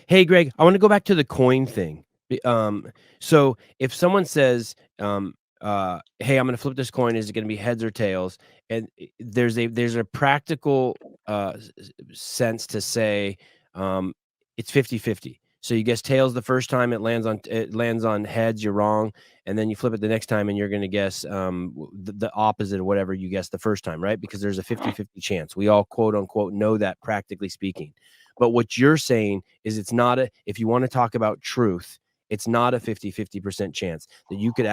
Hey, Greg, I want to go back to the coin thing. So if someone says, "Hey, I'm going to flip this coin. Is it going to be heads or tails?" And there's a practical sense to say it's 50-50. So you guess tails the first time, it lands on heads, you're wrong, and then you flip it the next time and you're going to guess the opposite of whatever you guessed the first time, right? Because there's a 50-50 chance. We all quote unquote know that, practically speaking. But what you're saying is if you want to talk about truth, it's not a 50% chance that you could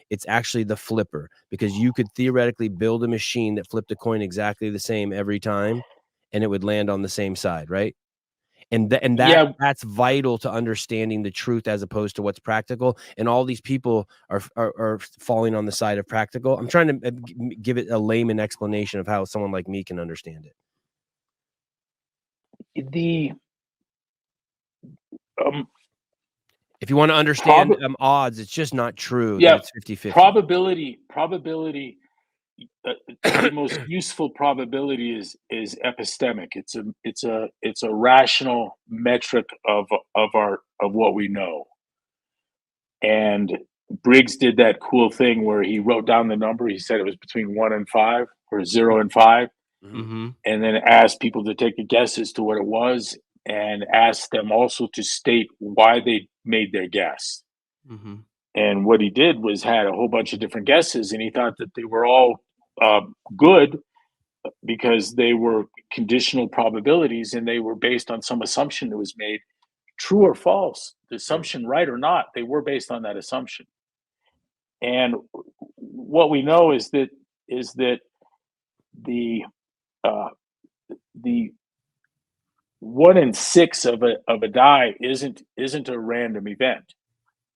it's actually the flipper, because you could theoretically build a machine that flipped a coin exactly the same every time and it would land on the same side, right? And that's vital to understanding the truth as opposed to what's practical. And all these people are falling on the side of practical. I'm trying to give it a layman explanation of how someone like me can understand it. If you want to understand odds, it's just not true that it's 50-50. Probability. The most useful probability is epistemic. It's a rational metric of what we know. And Briggs did that cool thing where he wrote down the number. He said it was between 1 and 5 or 0 and 5, Mm-hmm. and then asked people to take a guess as to what it was, and asked them also to state why they made their guess. Mm-hmm. And what he did was had a whole bunch of different guesses, and he thought that they were all good because they were conditional probabilities and they were based on some assumption that was made, true or false. The assumption, right or not, they were based on that assumption. And what we know is that the 1 in 6 of a die isn't a random event.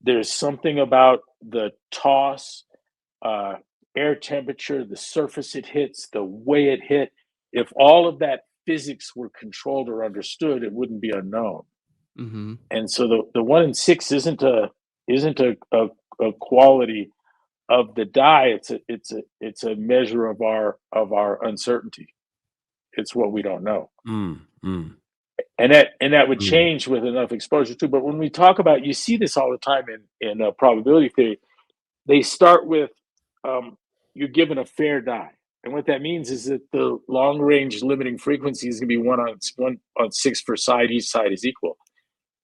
There's something about the toss, air temperature, the surface it hits, the way it hit. If all of that physics were controlled or understood, it wouldn't be unknown. Mm-hmm. And so the 1 in 6 isn't a quality of the die. It's a measure of our uncertainty. It's what we don't know. Mm-hmm. And that would change with enough exposure too. But when we talk about, you see this all the time in probability theory, they start with you're given a fair die. And what that means is that the long range limiting frequency is going to be 1 on 6 per side. Each side is equal.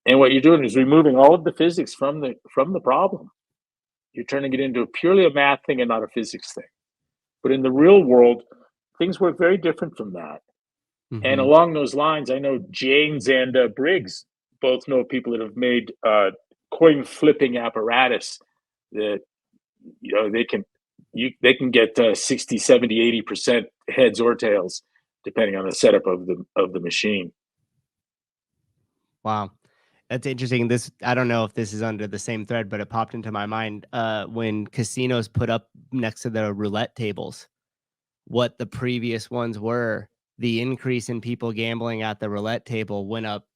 And what you're doing is removing all of the physics from the problem. You're turning it into purely a math thing and not a physics thing. But in the real world, things work very different from that. Mm-hmm. And along those lines, I know Janes and Briggs both know people that have made coin flipping apparatus that, they can get 60, 70, 80% heads or tails, depending on the setup of the machine. Wow. That's interesting. I don't know if this is under the same thread, but it popped into my mind when casinos put up next to the roulette tables what the previous ones were. The increase in people gambling at the roulette table went up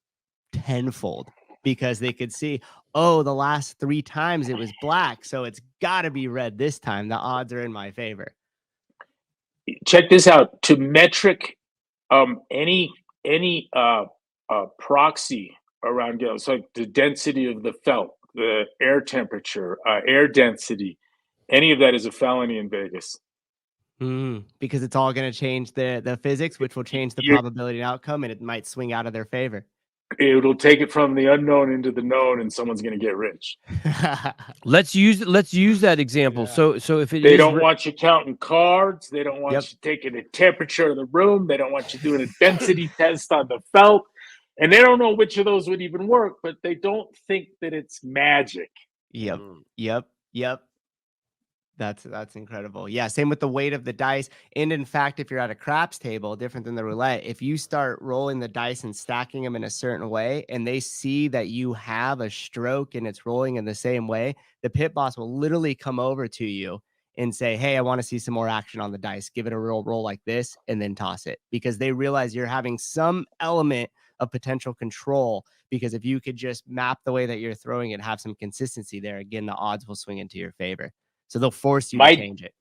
tenfold because they could see, the last 3 times it was black, so it's got to be red this time. The odds are in my favor. Check this out. To metric any proxy around gambling, so like the density of the felt, the air temperature, air density, any of that is a felony in Vegas. Because it's all going to change the physics, which will change the probability and outcome, and it might swing out of their favor. It'll take it from the unknown into the known, and someone's going to get rich. Let's use that example. Yeah. So if they don't want you counting cards, they don't want you taking the temperature of the room, they don't want you doing a density test on the felt, and they don't know which of those would even work, but they don't think that it's magic. Yep. That's incredible. Yeah, same with the weight of the dice. And in fact, if you're at a craps table, different than the roulette, if you start rolling the dice and stacking them in a certain way, and they see that you have a stroke and it's rolling in the same way, the pit boss will literally come over to you and say, hey, I want to see some more action on the dice. Give it a real roll like this and then toss it, because they realize you're having some element of potential control, because if you could just map the way that you're throwing it, have some consistency there, again, the odds will swing into your favor. So they'll force you to change it.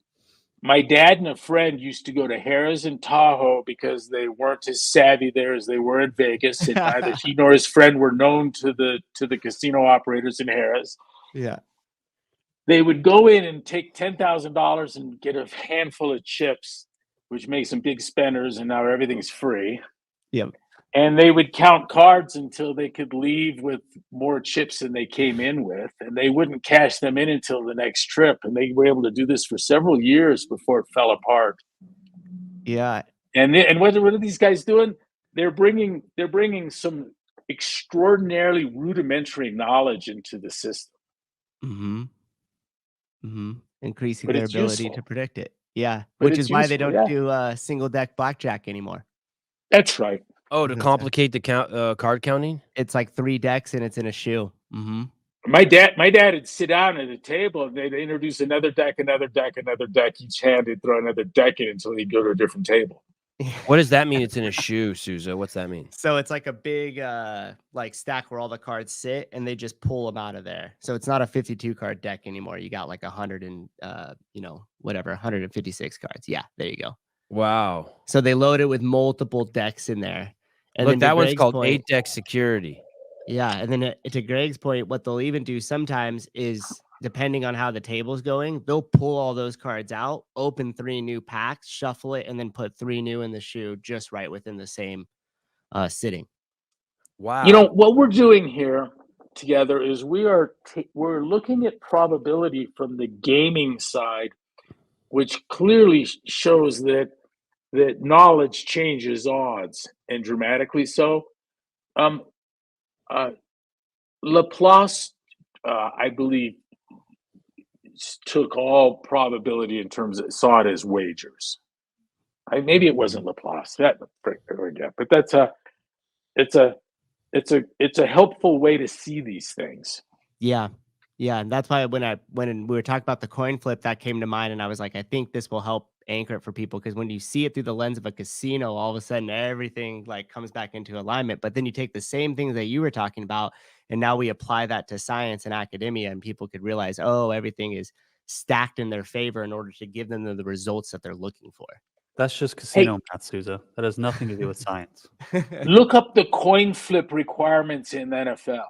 My dad and a friend used to go to Harrah's and Tahoe because they weren't as savvy there as they were in Vegas, and neither he nor his friend were known to the casino operators in Harrah's. Yeah. They would go in and take $10,000 and get a handful of chips, which makes them big spenders, and now everything's free. Yep. And they would count cards until they could leave with more chips than they came in with, and they wouldn't cash them in until the next trip. And they were able to do this for several years before it fell apart. Yeah. And what are these guys doing? They're bringing some extraordinarily rudimentary knowledge into the system. Mm-hmm. Mm-hmm. Increasing But their it's ability useful. to predict it. Yeah. But Which it's is why they useful, don't yeah. do single deck blackjack anymore. That's right. Oh, to complicate the card counting? It's like 3 decks and it's in a shoe. Mm-hmm. My dad would sit down at a table and they'd introduce another deck. Each hand they'd throw another deck in until he'd go to a different table. What does that mean? It's in a shoe, Souza. What's that mean? So it's like a big like stack where all the cards sit and they just pull them out of there. So it's not a 52 card deck anymore. You got like 100 and 156 cards. Yeah, there you go. Wow. So they load it with multiple decks in there. And Look, then that one's called 8-deck security. Yeah, and then to Greg's point, what they'll even do sometimes is, depending on how the table's going, they'll pull all those cards out, open 3 new packs, shuffle it, and then put 3 new in the shoe just right within the same sitting. Wow. You know, what we're doing here together is we're looking at probability from the gaming side, which clearly shows that knowledge changes odds, and dramatically so. Laplace, I believe, took all probability in terms of saw it as wagers. Maybe it wasn't Laplace. But it's a helpful way to see these things. Yeah. Yeah. And that's why when we were talking about the coin flip, that came to mind. And I was like, I think this will help anchor it for people, because when you see it through the lens of a casino, all of a sudden everything like comes back into alignment. But then you take the same things that you were talking about, and now we apply that to science and academia, and people could realize, oh, everything is stacked in their favor in order to give them the results that they're looking for. That's just casino math, Souza. That has nothing to do with science. Look up the coin flip requirements in the NFL.